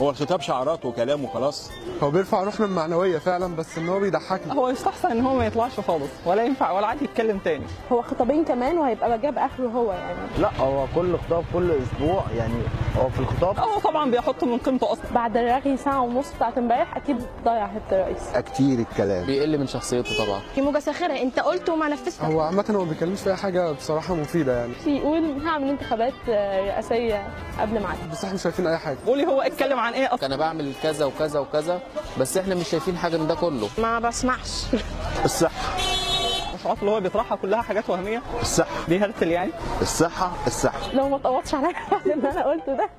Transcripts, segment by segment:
هو الخطاب شعارات وكلام وخلاص. هو بيرفع روحنا المعنويه فعلا، بس ان هو بيضحكنا. هو يستحسن ان هو ما يطلعش خالص، ولا ينفع ولا عاد يتكلم تاني. هو خطابين كمان وهيبقى جاب اخره هو يعني. لا، هو كل خطاب كل اسبوع يعني. هو في الخطاب هو طبعا بيحط من قيمته اصلا. بعد الرغي ساعه ونص بتاعت امبارح اكيد ضيع حته الرئيس. كتير الكلام بيقل من شخصيته طبعا. في موجة ساخرة انت قلت وما نفذتش. هو عامه هو ما بيتكلمش في اي حاجه بصراحه مفيده يعني. يقول هعمل انتخابات رئاسيه قبل ميعاد، بس احنا مش شايفين اي حاجه. قولي هو اتكلم عن ايه اصلا؟ انا بعمل كذا وكذا وكذا، بس احنا مش شايفين حاجه من ده كله. ما بسمعش. الصحه. المشروعات اللي هو بيطرحها كلها حاجات وهميه. الصحه بيهرتل يعني. الصحه. لو ما تقوطش عليا بعد اللي انا قلته ده.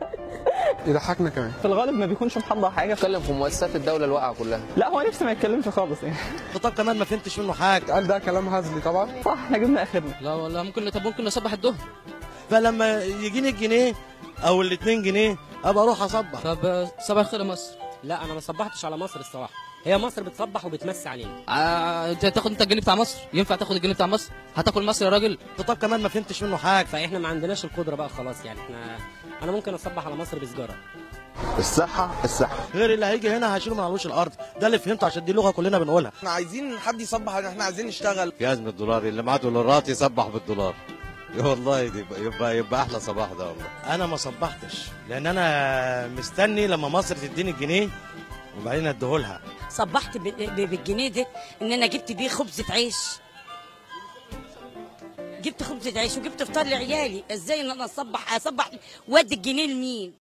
يضحكنا كمان. في الغالب ما بيكونش محضر حاجه. اتكلم في مؤسسات الدوله الواقعه كلها. لا هو نفسه ما يتكلمش خالص يعني. الخطاب كمان ما فهمتش منه حاجه. قال ده كلام هزلي طبعا. صح، احنا جبنا اخرنا. لا والله ممكن نصبح الظهر. فلما يجيني الجنيه او الاتنين جنيه ابقى اروح اصبح. طب صباح الخير يا مصر. لا انا ما صبحتش على مصر الصراحه، هي مصر بتصبح وبتمسي علينا. انت تاخد انت الجنيه بتاع مصر؟ ينفع تاخد الجنيه بتاع مصر؟ هتاكل مصر يا راجل؟ الخطاب كمان ما فهمتش منه حاجه. فاحنا ما عندناش القدره بقى خلاص يعني. انا ممكن اصبح على مصر بسجاره. الصحه. غير اللي هيجي هنا هشيله من على وش الارض، ده اللي فهمته عشان دي لغه كلنا بنقولها. احنا عايزين حد يصبح، احنا عايزين نشتغل. في ازمه دولار، اللي معاه دولارات يصبح بالدولار. والله دي يبقى احلى صباح ده والله. انا ما صبحتش لان انا مستني لما مصر تديني الجنيه وبعدين اديهولها. صبحت بالجنيه ده ان انا جبت بيه خبزه عيش. جبت خبزه عيش وجبت فطار لعيالي. ازاي ان انا اصبح وادي الجنيه لمين؟